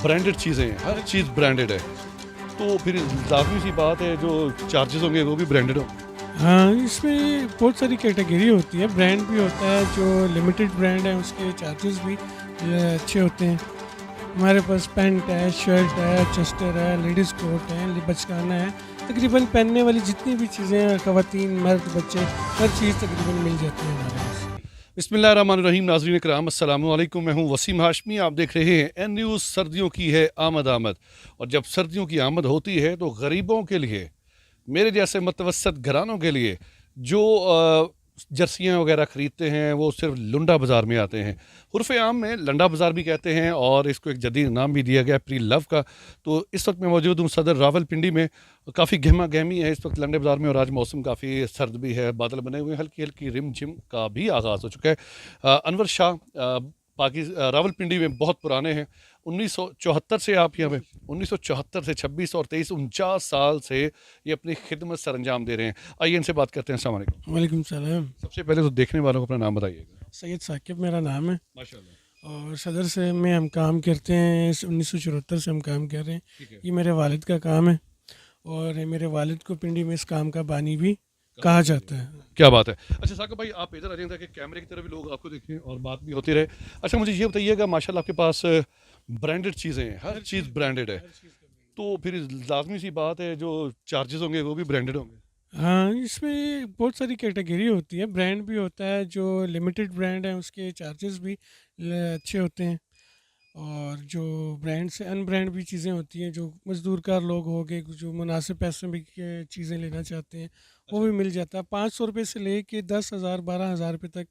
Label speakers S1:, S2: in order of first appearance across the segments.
S1: Branded चीज़ें हैं, हर चीज़ branded है, तो फिर लाजमी सी बात है जो चार्जेस होंगे वो भी ब्रांडेड हों।
S2: हाँ, इसमें बहुत सारी कैटेगरी होती है। ब्रांड भी होता है, जो लिमिटेड ब्रांड है उसके चार्जेस भी अच्छे होते हैं। हमारे पास पैंट है, शर्ट है, चेस्टर है, लेडीज़ कोट है, बचकाना है। तकरीबन पहनने वाली जितनी भी चीज़ें हैं, ख़वातीन, मर्द, बच्चे, हर चीज़ तकरीबन मिल जाती है हमारे पास।
S1: बिस्मिल्लाहिर्रहमानिर्रहीम, नाज़रीन इकराम, अस्सलामु अलैकुम। मैं हूँ वसीम हाशमी, आप देख रहे हैं एन न्यूज़। सर्दियों की है आमद आमद, और जब सर्दियों की आमद होती है तो गरीबों के लिए, मेरे जैसे मतवसत घरानों के लिए, जो जर्सियाँ वगैरह ख़रीदते हैं वो सिर्फ लुंडा बाज़ार में आते हैं। उर्फ़ आम में लंडा बाज़ार भी कहते हैं, और इसको एक जदीद नाम भी दिया गया प्री लव का। तो इस वक्त मैं मौजूद हूँ सदर रावलपिंडी में। काफ़ी गहमा गहमी है इस वक्त लंडे बाज़ार में, और आज मौसम काफ़ी सर्द भी है, बादल बने हुए हैं, हल्की हल्की रिम झिम का भी आगाज़ हो चुका है। अनवर शाह रावलपिंडी में बहुत पुराने हैं। 1974 से आप यहाँ पे, 1974 से 26 और 23, 49 साल से ये अपनी खिदमत सर अंजाम दे रहे हैं। आइए इनसे बात करते हैं। अस्सलाम वालेकुम।
S2: वालेकुम सलाम।
S1: सबसे पहले तो देखने वालों को अपना नाम बताइएगा।
S2: सैयद साकिब मेरा नाम है,
S1: माशाल्लाह।
S2: और सदर से में हम काम करते हैं। 1974 से हम काम कर रहे हैं।
S1: ठीक है।
S2: ये मेरे वालिद का काम है, और मेरे वालिद को पिंडी में इस काम का बानी भी कहा जाता है।
S1: क्या बात है। अच्छा साकिब भाई, आप इधर आ जाएं ताकि कैमरे की तरफ भी लोग आपको देखें और बात भी होती रहे। अच्छा मुझे ये बताइएगा, माशाल्लाह आपके पास ब्रांडेड चीज़ें हैं, हर चीज़ ब्रांडेड है, तो फिर लाजमी सी बात है जो चार्जेस होंगे वो भी ब्रांडेड होंगे।
S2: हाँ, इसमें बहुत सारी कैटेगरी होती है। ब्रांड भी होता है, जो लिमिटेड ब्रांड है उसके चार्जेस भी अच्छे होते हैं। और जो ब्रांड से अनब्रांड भी चीज़ें होती हैं, जो मज़दूरकार लोग हो गए, जो मुनासिब पैसे में भी चीज़ें लेना चाहते हैं, वो भी मिल जाता है। 500 रुपये से लेके 10,000 12,000 रुपये तक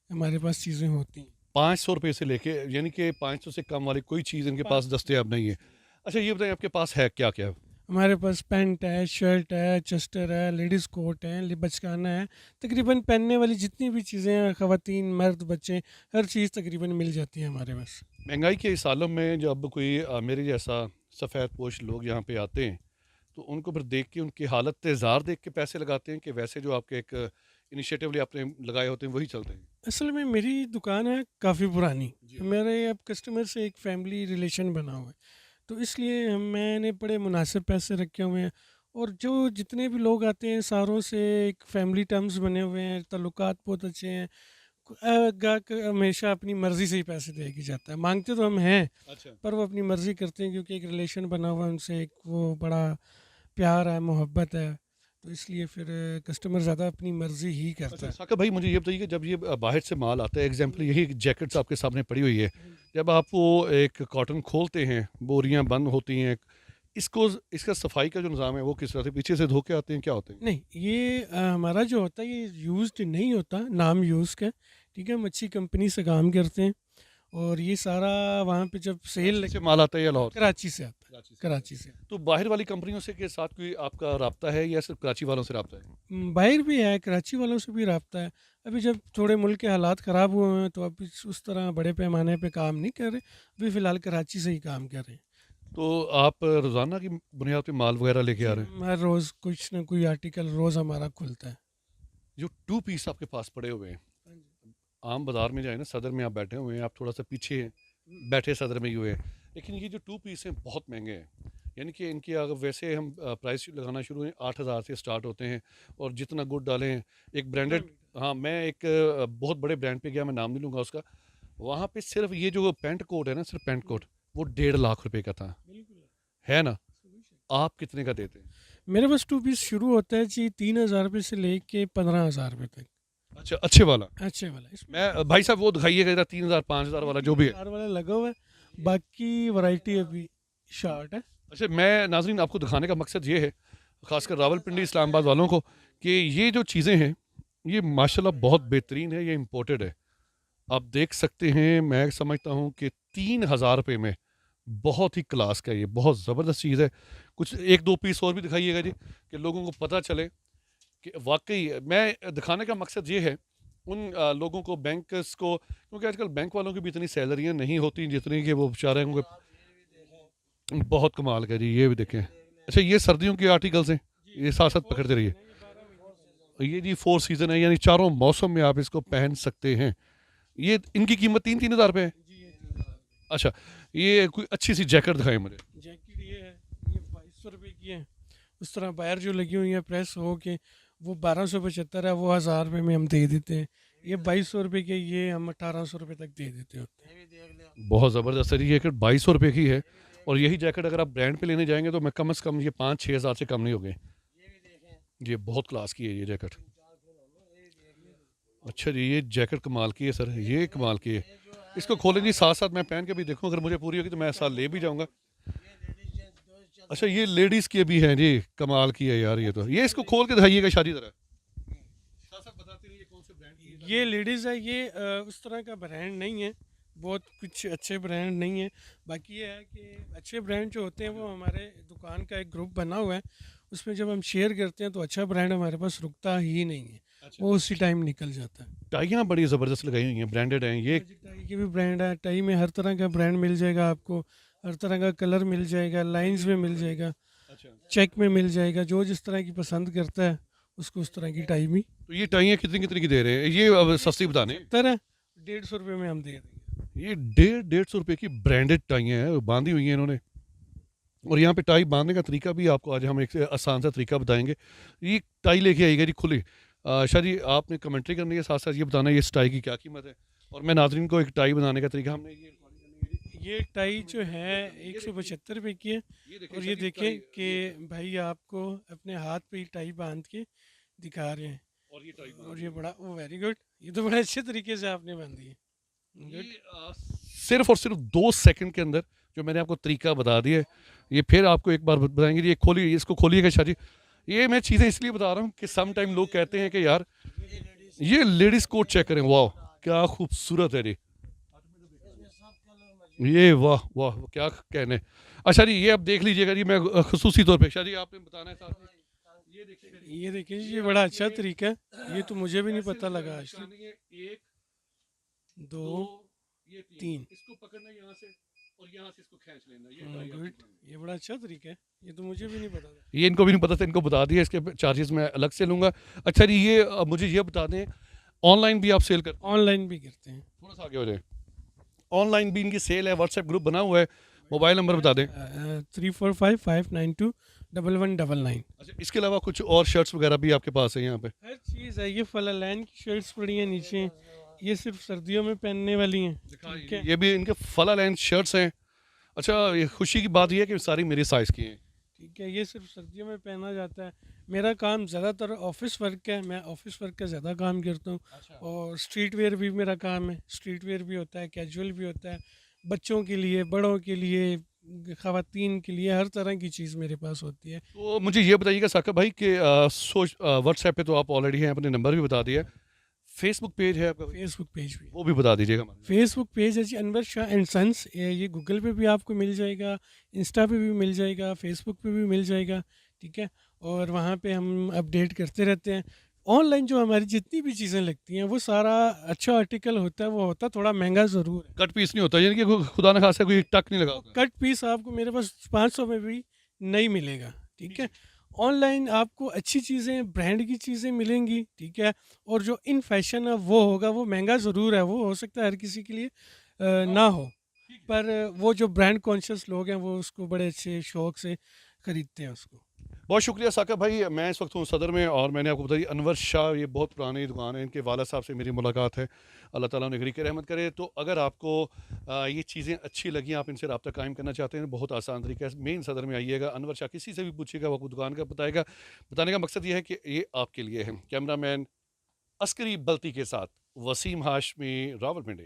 S2: हमारे पास चीज़ें होती हैं।
S1: 500 रुपये से लेके, यानी कि 500 से कम वाली कोई चीज़ इनके पास दस्तयाब नहीं है। अच्छा ये बताएं, आपके पास है क्या क्या?
S2: हमारे पास पैंट है, शर्ट है, चेस्टर है, लेडीज़ कोट है, बचकाना है। तकरीबन पहनने वाली जितनी भी चीज़ें हैं, ख़वातीन, मर्द, बच्चे, हर चीज़ तकरीबन मिल जाती है हमारे पास।
S1: महंगाई के इस आलम में जब कोई मेरे जैसा सफ़ेद पोश लोग यहाँ पे आते हैं, तो उनको फिर देख के उनकी हालत ज़ार देख के पैसे लगाते हैं, कि वैसे जो आपके एक इनिशिएटिव आपने लगाए होते हैं वही चलते हैं?
S2: असल में मेरी दुकान है काफ़ी पुरानी।
S1: जी।
S2: मेरे अब कस्टमर से एक फैमिली रिलेशन बना हुआ है, तो इसलिए मैंने बड़े मुनासिब पैसे रखे हुए हैं। और जो जितने भी लोग आते हैं सारों से एक फैमिली टर्म्स बने हुए हैं, ताल्लुकात बहुत अच्छे हैं। ग्राहक हमेशा अपनी मर्ज़ी से ही पैसे दे के जाता है। मांगते तो हम हैं,
S1: अच्छा।
S2: पर वो अपनी मर्ज़ी करते हैं, क्योंकि एक रिलेशन बना हुआ है उनसे, एक वो बड़ा प्यार है, मोहब्बत है। तो इसलिए फिर कस्टमर ज़्यादा अपनी मर्ज़ी ही करता
S1: अच्छा
S2: है।
S1: साकिब भाई, मुझे ये बताइए कि जब ये बाहर से माल आता है, एग्जाम्पल यही जैकेट्स आपके सामने पड़ी हुई है, जब आप वो एक कॉटन खोलते हैं, बोरियां बंद होती हैं, इसको इसका सफाई का जो निज़ाम है वो किस तरह से, पीछे से धो के आते हैं, क्या होते हैं?
S2: नहीं, ये हमारा जो होता है ये यूज़्ड नहीं होता, नाम यूज़ का। ठीक है, हम अच्छी कंपनी से काम करते हैं। और ये सारा वहाँ पे जब सेल
S1: कराची से माल आता है या लाहौर से?
S2: कराची से आता है।
S1: कराची से।
S2: कराची से।
S1: तो बाहर वाली कंपनियों से के साथ कोई आपका राब्ता है या सिर्फ कराची वालों से राब्ता है?
S2: बाहर भी है, कराची वालों से भी रब्ता है। अभी जब थोड़े मुल्क के हालात ख़राब हुए हैं, तो अब उस तरह बड़े पैमाने पे काम नहीं कर रहे। अभी फ़िलहाल कराची से ही काम कर रहे हैं।
S1: तो आप रोज़ाना की बुनियाद पे माल वगैरह लेके आ
S2: जी,
S1: रहे हैं?
S2: हर रोज़ कुछ ना कोई आर्टिकल रोज़ हमारा खुलता है।
S1: जो टू पीस आपके पास पड़े हुए हैं, आम बाज़ार में जाए ना, सदर में आप बैठे हुए हैं, आप थोड़ा सा पीछे बैठे सदर में ही हुए हैं, लेकिन ये जो टू पीस हैं बहुत महंगे हैं। यानी कि इनकी अगर वैसे हम प्राइस लगाना शुरू हुए 8,000 से स्टार्ट होते हैं, और जितना गुड डालें एक ब्रांडेड। हाँ, मैं एक बहुत बड़े ब्रांड पे गया, मैं नाम नहीं लूँगा उसका। वहाँ पे सिर्फ ये जो पेंट कोट है ना, सिर्फ पेंट कोट, वो 1.5 लाख रुपए का था, है ना? आप कितने का देते हैं?
S2: मेरे पास टू पीस शुरू होता है जी 3,000 रुपये से लेके 15,000 रुपये तक।
S1: अच्छा, अच्छे वाला।
S2: अच्छे वाला इसमें
S1: मैं भाई साहब वो दिखाइएगा जरा, 3,000 5,000 वाला जो भी है।
S2: 4 वाला लगा हुआ है। बाकी वैरायटी अभी शार्ट है।
S1: अच्छा, मैं नाज़रीन आपको दिखाने का मकसद ये है, ख़ासकर रावलपिंडी इस्लामाबाद वालों को, कि ये जो चीज़ें हैं ये माशाल्लाह बहुत बेहतरीन है, ये इम्पोर्टेड है। आप देख सकते हैं, मैं समझता हूँ कि 3,000 रुपये में बहुत ही क्लास का, ये बहुत ज़बरदस्त चीज़ है। कुछ एक दो पीस और भी दिखाइएगा जी, कि लोगों को पता चले कि वाकई। मैं दिखाने का मकसद ये है उन लोगों को, बैंकर्स को, क्योंकि आजकल बैंक वालों की भी इतनी सैलरियाँ नहीं होती जितनी कि वो बेचारे होंगे। बहुत कमाल का जी, ये भी देखें। अच्छा, ये सर्दियों के आर्टिकल्स हैं, ये साथ साथ पकड़ते रहिए। ये जी 4 सीज़न है, यानी चारों मौसम में आप इसको पहन सकते हैं। ये इनकी कीमत 3-3 हज़ार रुपये है। अच्छा, ये कोई अच्छी सी जैकेट दिखाएं मुझे।
S2: जैकेट ये है, ये 2200 रुपये की है। उस तरह बाहर जो लगी हुई है प्रेस हो के, वो 1275 है, वो 1000 रुपये में हम दे देते हैं। ये 2200 रुपये के, ये हम 1800 रुपये तक दे देते होते हैं।
S1: बहुत ज़बरदस्त है ये जैकेट, 2200 रुपये की है। और यही जैकेट अगर आप ब्रांड पे लेने जाएंगे तो मैं कम से कम ये 5-6 हज़ार से कम नहीं होगी। ये बहुत क्लास की है ये जैकेट। अच्छा जी, ये जैकेट कमाल की है सर, ये कमाल की है। इसको खोलें जी, साथ साथ मैं पहन के भी देखूं, अगर मुझे पूरी होगी तो मैं साथ ले भी जाऊंगा। अच्छा, ये लेडीज़ की भी हैं जी, कमाल की है यार ये तो। ये इसको खोल के दिखाइएगा शादी तरह, साथ साथ बताते रहिए कौन से ब्रांड की है।
S2: ये लेडीज़ है, ये उस तरह का ब्रांड नहीं है, बहुत कुछ अच्छे ब्रांड नहीं है। बाकी ये है कि अच्छे ब्रांड जो होते हैं वो हमारे दुकान का एक ग्रुप बना हुआ है, उसमें जब हम शेयर करते हैं तो अच्छा ब्रांड हमारे पास रुकता ही नहीं है,
S1: अच्छा,
S2: वो उसी टाइम निकल जाता है।
S1: टाइयाँ बड़ी ज़बरदस्त लगाई हुई हैं, ब्रांडेड हैं ये।
S2: टाई की भी ब्रांड है, टाई में हर तरह का ब्रांड मिल जाएगा आपको, हर तरह का कलर मिल जाएगा, लाइंस में मिल जाएगा,
S1: अच्छा,
S2: चेक में मिल जाएगा, जो जिस तरह की पसंद करता है उसको उस तरह की टाई भी
S1: तो ये टाइयाँ कितनी कितनी की दे रहे हैं ये, अब सस्ती बताने।
S2: 150 रुपये में हम दे देंगे।
S1: ये 150 रुपये की ब्रांडेड टाइयाँ हैं, बांधी हुई हैं इन्होंने। और यहाँ पे टाई बांधने का तरीका भी आपको आज हम एक आसान सा तरीका बताएंगे। ये टाई लेके आइएगा जी खुली। शाह जी, आपने कमेंट्री करनी है, साथ साथ ये बताना है ये इस टाई की क्या कीमत है, और मैं नाजरीन को एक टाई बनाने का तरीका हमने
S2: ये टाई जो है 175 रुपये की है। और ये देखें कि भाई आपको अपने हाथ पे ही टाई बांध के दिखा रहे हैं,
S1: और ये टाई
S2: और ये बड़ा, वो वेरी गुड, ये तो बड़े अच्छे तरीके से आपने बांधी है।
S1: ये सिर्फ और सिर्फ 2 सेकंड के अंदर जो मैंने आपको तरीका बता दिया है, ये फिर आपको एक बार बताएंगे। ये खोलिए, इसको खोलिएगा शाह जी। ये मैं चीज़ें इसलिए बता रहा हूँ कि सम टाइम लोग कहते हैं कि यार ये लेडीज़ कोट चेक करें, वाह क्या खूबसूरत है जी, ये वाह वाह क्या कहने। अच्छा जी, ये आप देख लीजिएगा जी, मैं खसूसी तौर पे शाह जी आपने बताना है साथ में। ये देखिएगा
S2: ये देखिए जी, ये बड़ा अच्छा तरीका है, ये तो मुझे भी नहीं पता लगा आज तक।
S1: एक,
S2: दो,
S1: ये
S2: तीन,
S1: इसको पकड़ना यहाँ से और यहाँ से इसको खींच लेना, ये टाई आपकी
S2: गुड,
S1: बन गई।
S2: ये बड़ा अच्छा तरीका है, ये तो मुझे भी नहीं पता था।
S1: ये इनको भी नहीं पता था, इनको बता दिया, इसके चार्जेस मैं अलग से लूँगा। अच्छा जी, ये मुझे ये बता दें, ऑनलाइन भी आप सेल करते हैं?
S2: ऑनलाइन भी करते हैं।
S1: थोड़ा सा आगे हो जाए। ऑनलाइन भी इनकी सेल है, व्हाट्सएप ग्रुप बना हुआ है, मोबाइल नंबर बता दें।
S2: 3455921199।
S1: अच्छा, इसके अलावा कुछ और शर्ट्स वगैरह भी आपके पास है यहाँ पे?
S2: हर चीज़ है, ये फलालैन की शर्ट्स पड़ी हैं नीचे, ये सिर्फ सर्दियों में पहनने वाली हैं, ठीक है।
S1: ये भी इनके फला लाइन शर्ट्स हैं। अच्छा, ये खुशी की बात ये है कि सारी मेरे साइज़ की हैं।
S2: ठीक है, ये सिर्फ सर्दियों में पहना जाता है। मेरा काम ज़्यादातर ऑफिस वर्क है, मैं ऑफिस वर्क का ज़्यादा काम करता हूँ। और स्ट्रीट वेयर भी मेरा काम है, स्ट्रीट वेयर भी होता है, कैजुअल भी होता है, बच्चों के लिए, बड़ों के लिए, ख़वातीन के लिए, हर तरह की चीज़ मेरे पास होती है।
S1: तो मुझे ये बताइएगा साकिब भाई कि व्हाट्सएप पे तो आप ऑलरेडी हैं, अपने नंबर भी बता दिया, फेसबुक पेज है आपका,
S2: फेसबुक पेज भी है।
S1: वो भी बता दीजिएगा हमारे।
S2: फेसबुक पेज है जी, अनवर शाह एंड सन्स। ये गूगल पे भी आपको मिल जाएगा, इंस्टा पे भी मिल जाएगा, फेसबुक पे भी मिल जाएगा, ठीक है। और वहाँ पे हम अपडेट करते रहते हैं। ऑनलाइन जो हमारी जितनी भी चीज़ें लगती हैं वो सारा अच्छा आर्टिकल होता है, वो होता थोड़ा महंगा ज़रूर है।
S1: कट पीस नहीं होता, यानी कि खुदा न खासा कोई टक नहीं लगा होता।
S2: कट पीस आपको मेरे पास 500 में भी नहीं मिलेगा, ठीक है। ऑनलाइन आपको अच्छी चीज़ें, ब्रांड की चीज़ें मिलेंगी, ठीक है। और जो इन फैशन है वो होगा, वो महंगा ज़रूर है, वो हो सकता है हर किसी के लिए ना हो, पर वो जो ब्रांड कॉन्शियस लोग हैं वो उसको बड़े अच्छे शौक से ख़रीदते हैं उसको।
S1: बहुत शुक्रिया साकिब भाई, मैं इस वक्त हूँ सदर में, और मैंने आपको बताई अनवर शाह, ये बहुत पुरानी दुकान है, इनके वाला साहब से मेरी मुलाकात है। अल्लाह ताला उन्हें गरीक रहमत करे। तो अगर आपको ये चीज़ें अच्छी लगी, आप इनसे रब्ता कायम करना चाहते हैं, बहुत आसान तरीका है, मेन सदर में आइएगा, अनवर शाह किसी से भी पूछिएगा, वो आपको दुकान का बताएगा। बताने का मकसद ये है कि ये आपके लिए है। कैमरा मैन अस्करी बल्ती के साथ वसीम हाशमी, रावलपिंडी।